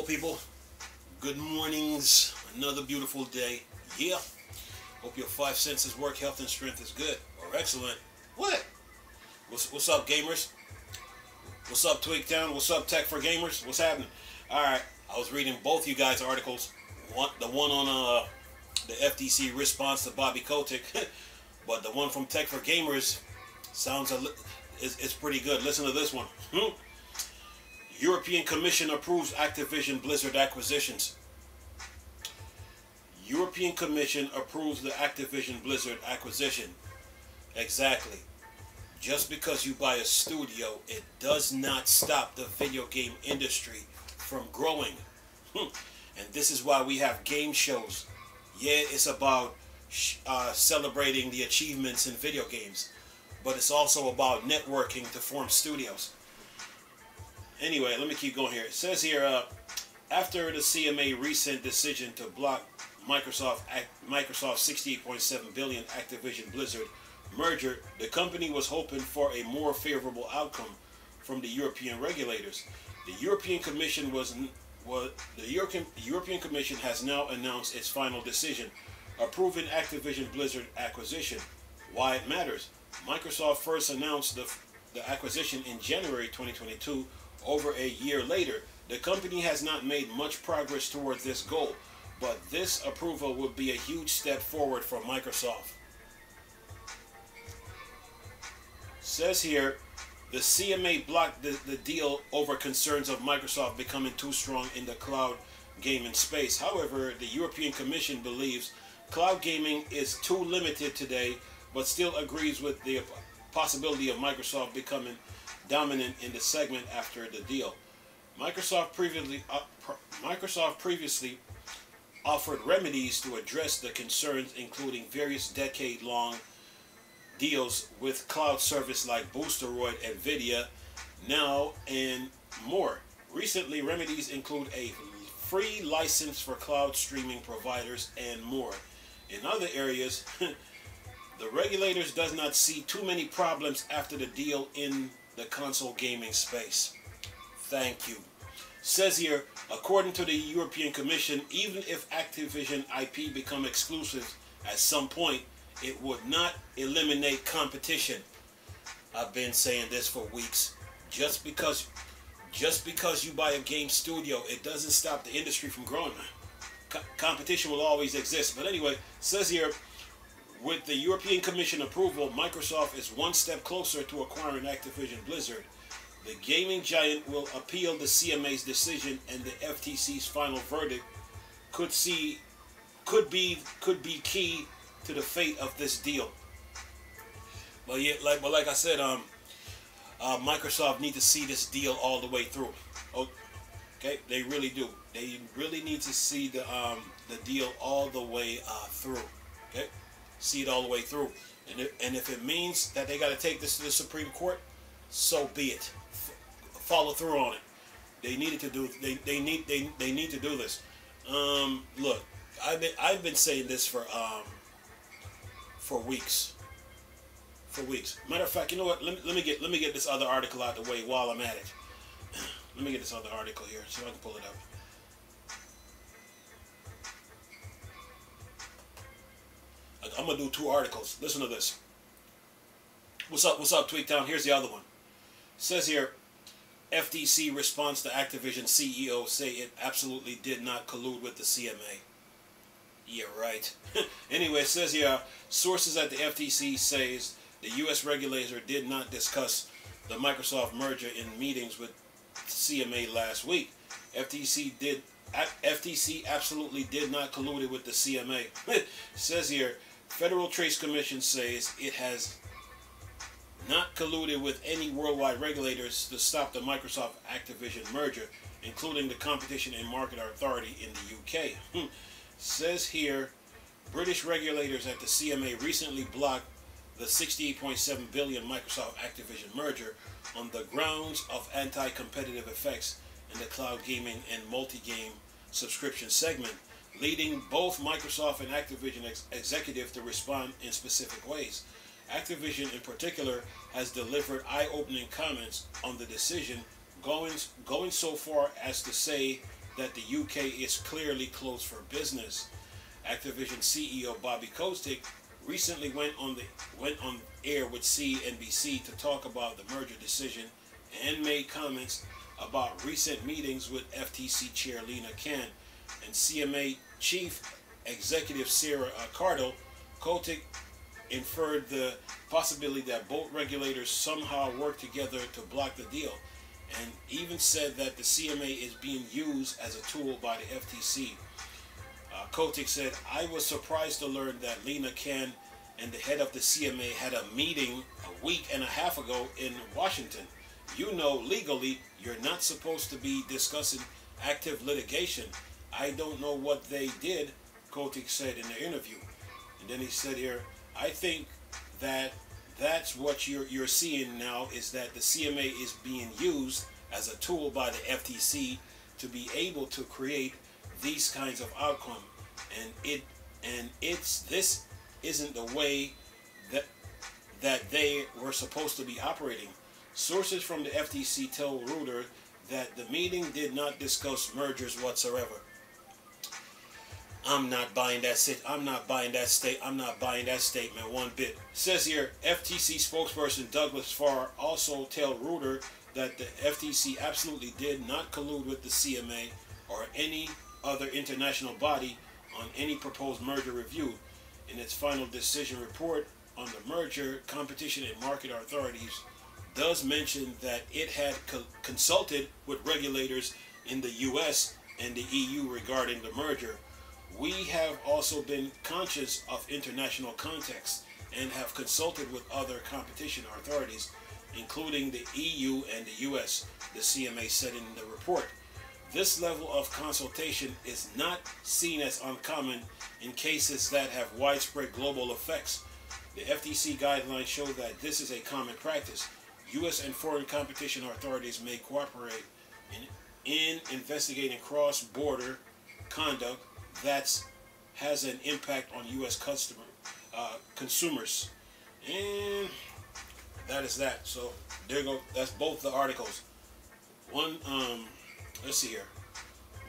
people. Good mornings. Another beautiful day. Yeah. Hope your five senses work, health and strength is good or excellent. What? What's up, gamers? What's up, Twigtown? What's up, Tech for Gamers? What's happening? All right. I was reading both you guys' articles. The one on the FTC response to Bobby Kotick, but the one from Tech for Gamers sounds it's pretty good. Listen to this one. European Commission approves Activision Blizzard acquisitions. European Commission approves the Activision Blizzard acquisition. Exactly. Just because you buy a studio, it does not stop the video game industry from growing. And this is why we have game shows. Yeah, it's about celebrating the achievements in video games, but it's also about networking to form studios. Anyway, let me keep going here. It says here, after the CMA recent decision to block Microsoft's $68.7 billion Activision Blizzard merger, the company was hoping for a more favorable outcome from the European regulators. The European Commission European Commission has now announced its final decision, approving Activision Blizzard acquisition. Why it matters? Microsoft first announced the acquisition in January 2022. Over a year later, the company has not made much progress towards this goal, but this approval would be a huge step forward for Microsoft. Says here, the CMA blocked the deal over concerns of Microsoft becoming too strong in the cloud gaming space. However, the European Commission believes cloud gaming is too limited today, but still agrees with the possibility of Microsoft becoming dominant in the segment after the deal. Microsoft previously offered remedies to address the concerns, including various decade-long deals with cloud service like Boosteroid, Nvidia, Now, and more. Recently, remedies include a free license for cloud streaming providers and more. In other areas, the regulators does not see too many problems after the deal in the console gaming space. Thank you. Says here, according to the European Commission, even if Activision IP become exclusive at some point, it would not eliminate competition. I've been saying this for weeks. Just because you buy a game studio, it doesn't stop the industry from growing. Competition will always exist. But anyway, says here, with the European Commission approval, Microsoft is one step closer to acquiring Activision Blizzard. The gaming giant will appeal the CMA's decision, and the FTC's final verdict could be key to the fate of this deal. But yeah, like I said, Microsoft need to see this deal all the way through. Okay, they really do. They really need to see the deal all the way through. Okay. See it all the way through, and if it means that they got to take this to the Supreme Court, so be it. Follow through on it. They needed to do. They need to do this. Look, I've been saying this for weeks. For weeks. Matter of fact, you know what? Let me get this other article out of the way while I'm at it. Let me get this other article here so I can pull it up. I'm gonna do two articles. Listen to this. What's up, Tweaktown? Here's the other one. It says here, FTC response to Activision CEO say it absolutely did not collude with the CMA. Yeah, right. Anyway, it says here, sources at the FTC says the U.S. regulator did not discuss the Microsoft merger in meetings with CMA last week. FTC absolutely did not collude with the CMA. It says here, Federal Trade Commission says it has not colluded with any worldwide regulators to stop the Microsoft Activision merger, including the Competition and Market Authority in the UK. Says here, British regulators at the CMA recently blocked the $68.7 billion Microsoft Activision merger on the grounds of anti-competitive effects in the cloud gaming and multi-game subscription segment, leading both Microsoft and Activision executives to respond in specific ways. Activision in particular has delivered eye-opening comments on the decision, going so far as to say that the UK is clearly closed for business. Activision CEO Bobby Kotick recently went on air with CNBC to talk about the merger decision and made comments about recent meetings with FTC Chair Lena Khan and CMA Chief Executive Sarah Cardle. Kotick inferred the possibility that both regulators somehow work together to block the deal, and even said that the CMA is being used as a tool by the FTC. Kotick said, "I was surprised to learn that Lena Khan and the head of the CMA had a meeting a week and a half ago in Washington. You know, legally, you're not supposed to be discussing active litigation. I don't know what they did," Kotick said in the interview. And then he said here, "I think that that's what you're seeing now, is that the CMA is being used as a tool by the FTC to be able to create these kinds of outcome, and this isn't the way that they were supposed to be operating." Sources from the FTC tell Reuters that the meeting did not discuss mergers whatsoever. I'm not buying that statement one bit. Says here, FTC spokesperson Douglas Farr also tell Reuters that the FTC absolutely did not collude with the CMA or any other international body on any proposed merger review. In its final decision report on the merger, Competition and Market Authorities does mention that it had consulted with regulators in the US and the EU regarding the merger. "We have also been conscious of international context and have consulted with other competition authorities, including the EU and the US," the CMA said in the report. "This level of consultation is not seen as uncommon in cases that have widespread global effects. The FTC guidelines show that this is a common practice. U.S. and foreign competition authorities may cooperate in investigating cross-border conduct that has an impact on U.S. consumers." And that is that. So there you go. That's both the articles. One, let's see here.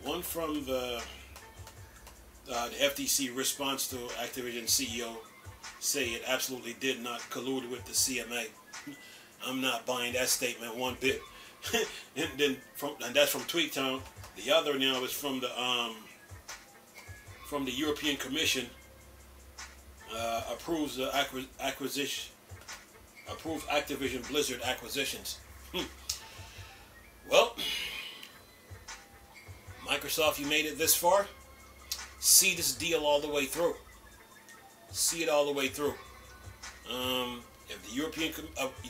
One from the FTC response to Activision CEO, say it absolutely did not collude with the CMA. I'm not buying that statement one bit. and that's from TweetTown. The other now is from the European Commission. Approves the approves Activision Blizzard acquisitions. Well, Microsoft, you made it this far. See this deal all the way through. See it all the way through. If the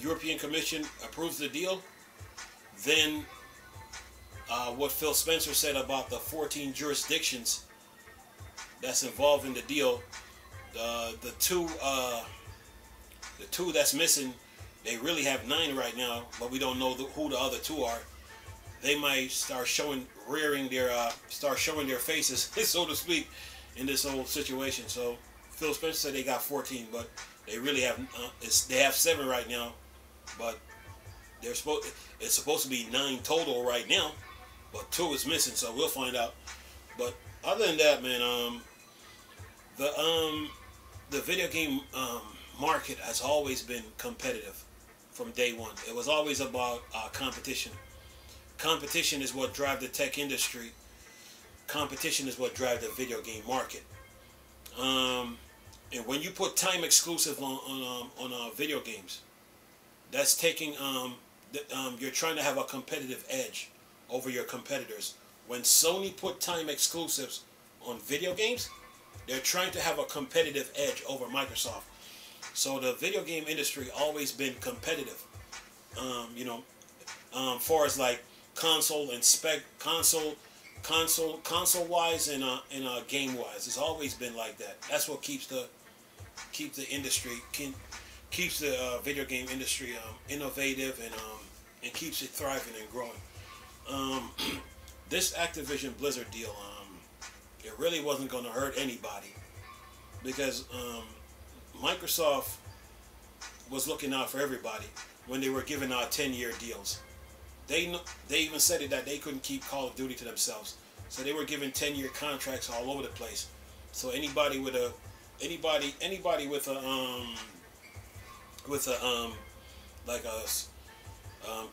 European Commission approves the deal, then what Phil Spencer said about the 14 jurisdictions that's involved in the deal, the two that's missing, they really have 9 right now, but we don't know who the other 2 are. They might start showing their faces, so to speak, in this whole situation. So Phil Spencer said they got 14, but they really have they have 7 right now, but it's supposed to be 9 total right now, but 2 is missing, so we'll find out. But other than that, man, the video game market has always been competitive from day one. It was always about competition. Competition is what drives the tech industry. Competition is what drives the video game market. And when you put time exclusive on video games, that's taking you're trying to have a competitive edge over your competitors. When Sony put time exclusives on video games, they're trying to have a competitive edge over Microsoft. So the video game industry always been competitive. Far as like console and console wise and game wise, it's always been like that. That's what keeps the industry keeps the video game industry innovative and keeps it thriving and growing. This Activision Blizzard deal, it really wasn't going to hurt anybody, because Microsoft was looking out for everybody when they were giving out 10-year deals. They even said it that they couldn't keep Call of Duty to themselves, So they were giving 10-year contracts all over the place. So anybody with a anybody with a like a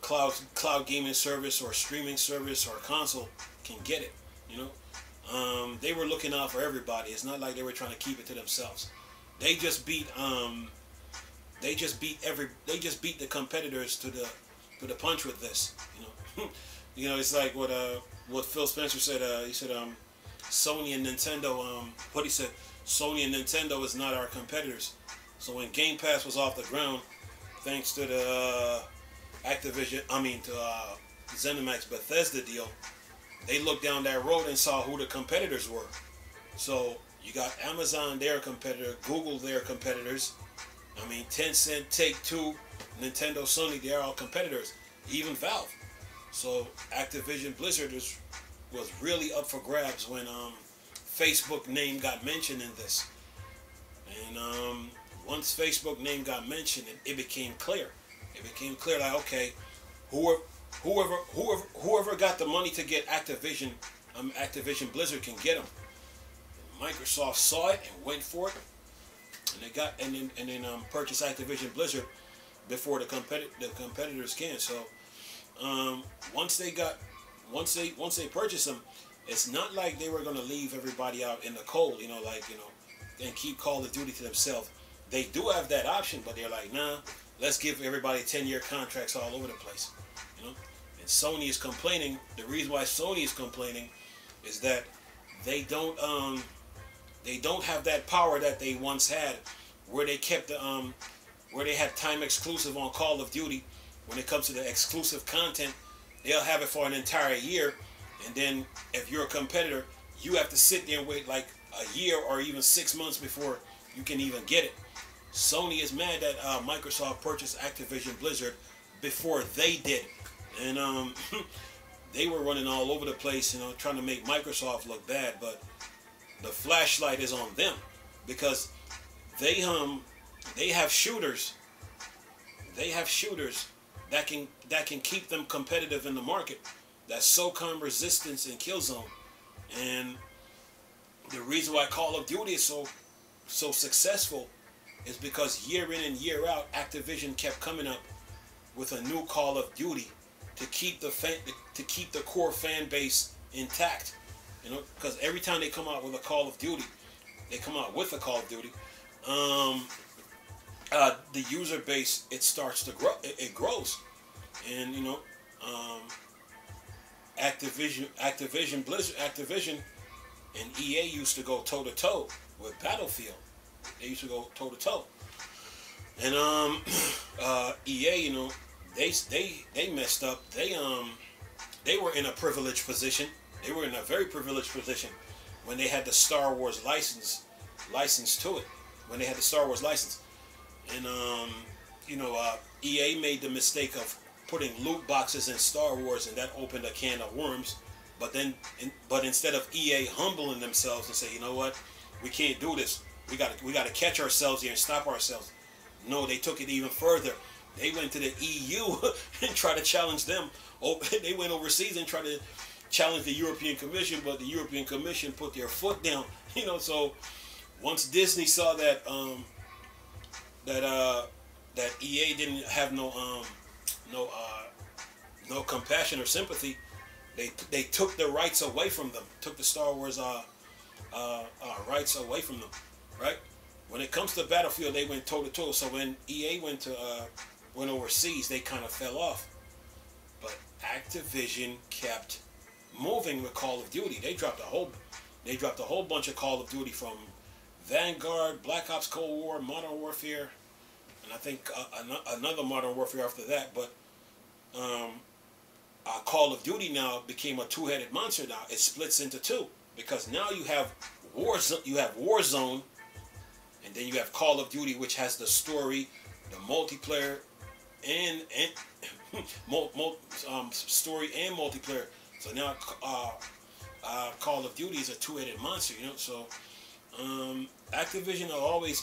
cloud gaming service or streaming service or console can get it. You know, they were looking out for everybody. It's not like they were trying to keep it to themselves. They just beat they just beat the competitors to the punch with this. You know, you know, it's like what Phil Spencer said. He said Sony and Nintendo. What he said, Sony and Nintendo is not our competitors. So when Game Pass was off the ground, thanks to the to ZeniMax Bethesda deal, they looked down that road and saw who the competitors were. So you got Amazon, their competitor, Google, their competitors. I mean, Tencent, Take-Two, Nintendo, Sony, they're all competitors. Even Valve. So Activision Blizzard was really up for grabs when Facebook name got mentioned in this. And once Facebook name got mentioned, it became clear. It became clear, like, okay, whoever got the money to get Activision Blizzard can get them. Microsoft saw it and went for it, and they got and then purchased Activision Blizzard before the competitors can. So once they purchased them, it's not like they were gonna leave everybody out in the cold, you know, like, you know, and keep Call of Duty to themselves. They do have that option, but they're like, nah, let's give everybody 10-year contracts all over the place, you know. And Sony is complaining. The reason why Sony is complaining is that they don't have that power that they once had, where they kept the where they had time exclusive on Call of Duty. When it comes to the exclusive content, they'll have it for an entire year, and then if you're a competitor, you have to sit there and wait like a year or even 6 months before you can even get it. Sony is mad that Microsoft purchased Activision Blizzard before they did, and they were running all over the place, you know, trying to make Microsoft look bad. But the flashlight is on them because they have shooters. They have shooters that can keep them competitive in the market. That's SOCOM, Resistance, and Killzone. And the reason why Call of Duty is so successful is because year in and year out, Activision kept coming up with a new Call of Duty to keep the core fan base intact. You know, because every time they come out with a Call of Duty, the user base, it starts to grow. It grows, and you know, Activision Blizzard, Activision, and EA used to go toe to toe with Battlefield. They used to go toe to toe, and EA, you know, they messed up. They were in a privileged position. They were in a very privileged position when they had the Star Wars license to it. When they had the Star Wars license, and you know, EA made the mistake of putting loot boxes in Star Wars, and that opened a can of worms. But instead of EA humbling themselves and say, you know what, we can't do this. We got to catch ourselves here and stop ourselves. No, they took it even further. They went to the EU and tried to challenge them. They went overseas and tried to challenge the European Commission, but the European Commission put their foot down. You know, so once Disney saw that that EA didn't have no compassion or sympathy, they took the rights away from them. Took the Star Wars rights away from them. Right? When it comes to Battlefield, they went toe to toe. So when EA went overseas, they kind of fell off. But Activision kept moving with Call of Duty. They dropped a whole bunch of Call of Duty, from Vanguard, Black Ops Cold War, Modern Warfare, and I think another Modern Warfare after that. But Call of Duty now became a two-headed monster. Now it splits into two, because now you have Warzone, and then you have Call of Duty, which has the story, the multiplayer, and story and multiplayer. So now Call of Duty is a two-headed monster, you know. So Activision have always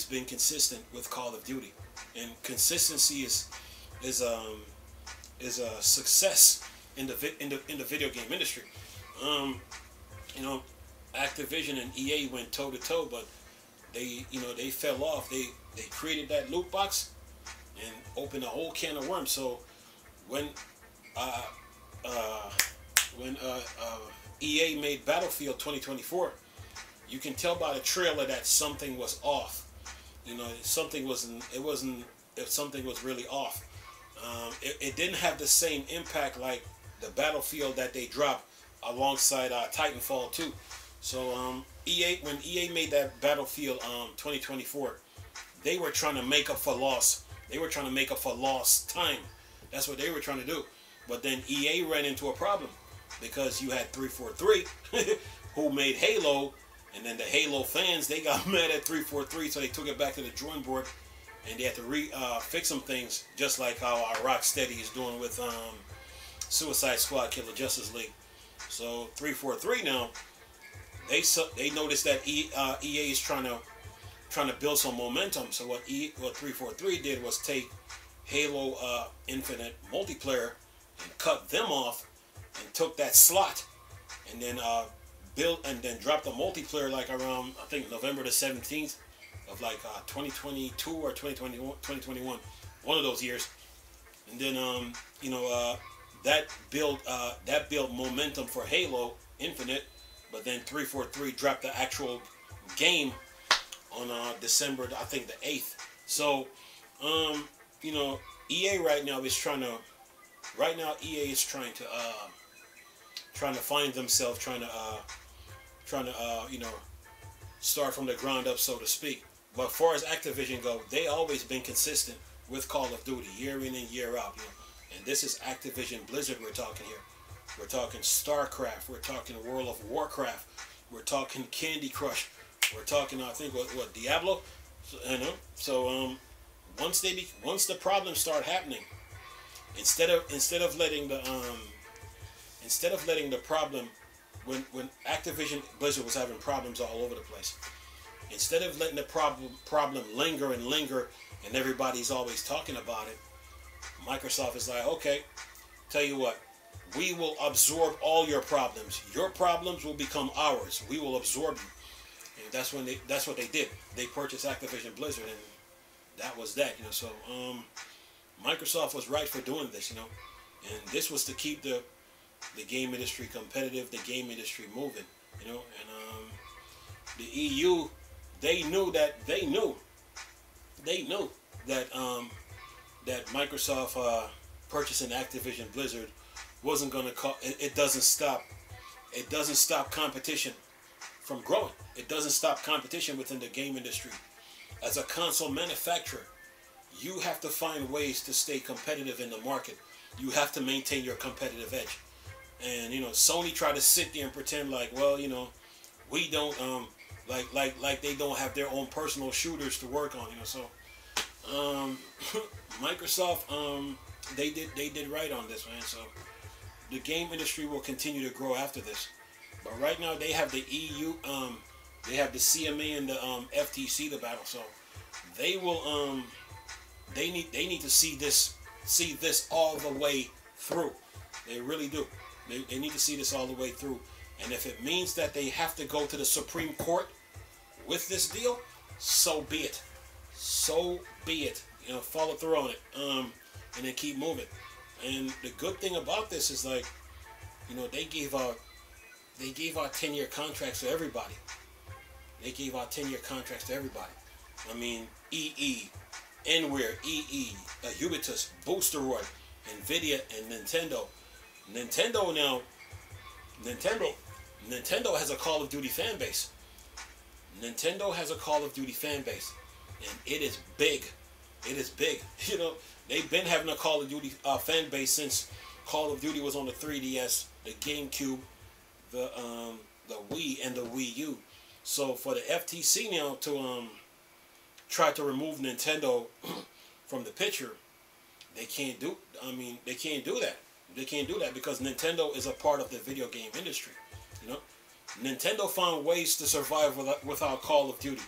been consistent with Call of Duty, and consistency is a success in the video game industry. You know, Activision and EA went toe to toe, but they fell off. They created that loot box and opened a whole can of worms. So when uh, uh, EA made Battlefield 2024, you can tell by the trailer that something was off. Something wasn't. It wasn't. If something was really off, it didn't have the same impact like the Battlefield that they dropped alongside Titanfall 2. So when EA made that Battlefield 2024, they were trying to make up for loss. They were trying to make up for lost time. That's what they were trying to do. But then EA ran into a problem because you had 343 who made Halo, and then the Halo fans, they got mad at 343, so they took it back to the drawing board and they had to fix some things, just like how Rocksteady is doing with Suicide Squad, Killer Justice League. So 343 now, they noticed that EA is trying to build some momentum. So what 343 did was take Halo Infinite multiplayer and cut them off and took that slot and then built and then dropped the multiplayer like around, I think, November the 17th of like 2022 or 2021, one of those years. And then that built momentum for Halo Infinite. But then 343 dropped the actual game on December, I think, the 8th. So EA right now is trying to find themselves, trying to start from the ground up, so to speak. But as far as Activision go, they always been consistent with Call of Duty year in and year out. And this is Activision Blizzard we're talking here. We're talking StarCraft. We're talking World of Warcraft. We're talking Candy Crush. We're talking, I think, what Diablo. So once the problems start happening, instead of letting the problem, when Activision Blizzard was having problems all over the place, instead of letting the problem linger and everybody's always talking about it, Microsoft is like, okay, tell you what, we will absorb all your problems. Your problems will become ours. We will absorb you. And that's what they did. They purchased Activision Blizzard, and that was that. So Microsoft was right for doing this. And this was to keep the game industry competitive, the game industry moving. And the EU, they knew that Microsoft purchasing Activision Blizzard wasn't going to cause. It doesn't stop competition from growing. It doesn't stop competition within the game industry. As a console manufacturer, you have to find ways to stay competitive in the market. You have to maintain your competitive edge. And Sony tried to sit there and pretend like, well, we don't like they don't have their own personal shooters to work on. So Microsoft, they did right on this, man. So the game industry will continue to grow after this. But right now they have the EU, they have the CMA and the FTC to battle. So they will they need to see this all the way through. They really do. They need to see this all the way through. And if it means that they have to go to the Supreme Court with this deal, so be it. So be it. Follow through on it. And then keep moving. And the good thing about this is, like, they gave out 10-year contracts to everybody. They gave out 10-year contracts to everybody. I mean, EE, Enware, EE, Ubitus, Boosteroid, Nvidia, and Nintendo. Nintendo has a Call of Duty fan base. Nintendo has a Call of Duty fan base, and it is big. It is big. They've been having a Call of Duty fan base since Call of Duty was on the 3DS, the GameCube, the Wii, and the Wii U. So for the FTC now to try to remove Nintendo from the picture, they can't do that. They can't do that because Nintendo is a part of the video game industry. Nintendo found ways to survive without Call of Duty.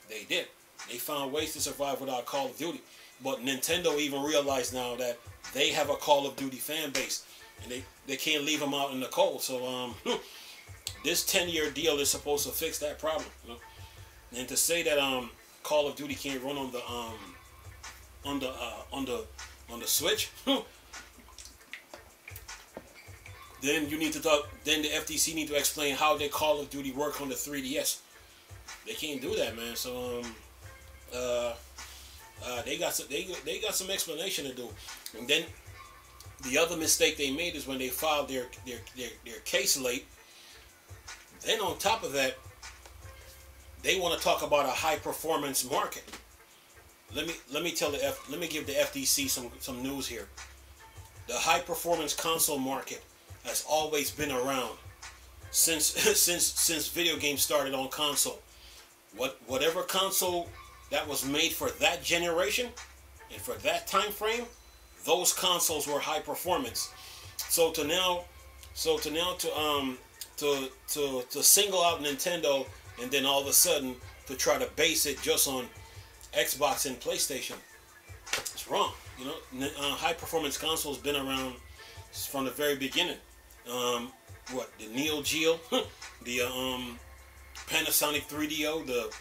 They did. They found ways to survive without Call of Duty. But Nintendo even realized now that they have a Call of Duty fan base. and they can't leave them out in the cold. So this 10-year deal is supposed to fix that problem. You know? And to say that Call of Duty can't run on the on the Switch, then you need to talk. Then the FTC need to explain how their Call of Duty work on the 3DS. They can't do that, man. So they got some explanation to do. And then the other mistake they made is when they filed their case late. Then on top of that, they want to talk about a high performance market. Let me give the FTC some news here. The high performance console market has always been around since video games started on console. Whatever console that was made for that generation and for that time frame, those consoles were high performance. So to single out Nintendo and then all of a sudden to try to base it just on Xbox and PlayStation, it's wrong. You know, high performance consoles been around from the very beginning. The Neo Geo, the Panasonic 3DO, the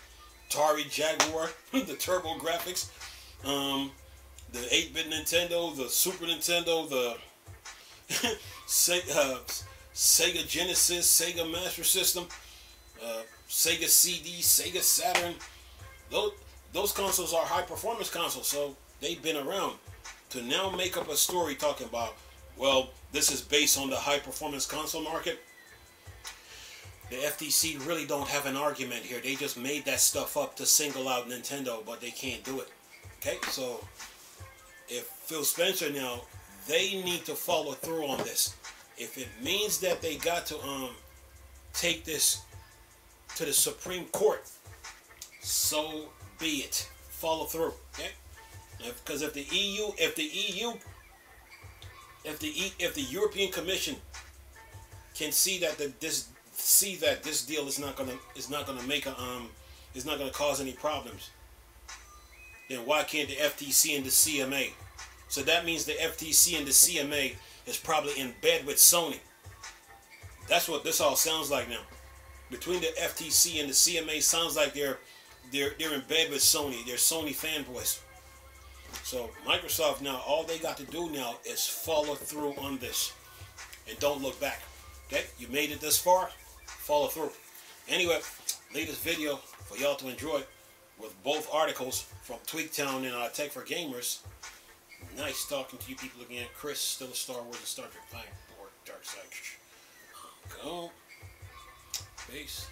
Atari Jaguar, the Turbo Graphics, the 8-bit Nintendo, the Super Nintendo, the Sega Genesis, Sega Master System, Sega CD, Sega Saturn. Those consoles are high performance consoles, so they've been around. To now make up a story talking about, well, this is based on the high performance console market, the FTC really don't have an argument here. They just made that stuff up to single out Nintendo, but they can't do it. Okay, so if Phil Spencer now, they need to follow through on this. If it means that they got to take this to the Supreme Court, so be it. Follow through. Okay, because if the European Commission can see that this deal is not gonna cause any problems, then why can't the FTC and the CMA? So that means the FTC and the CMA is probably in bed with Sony. That's what this all sounds like now. Between the FTC and the CMA, sounds like they're in bed with Sony. They're Sony fanboys. So Microsoft now, all they got to do now is follow through on this and don't look back. Okay, you made it this far, follow through. Anyway, latest video for y'all to enjoy with both articles from Tweaktown and Tech for Gamers. Nice talking to you people again. Chris, still a Star Wars and Star Trek fan, or Dark Side. Go. Peace.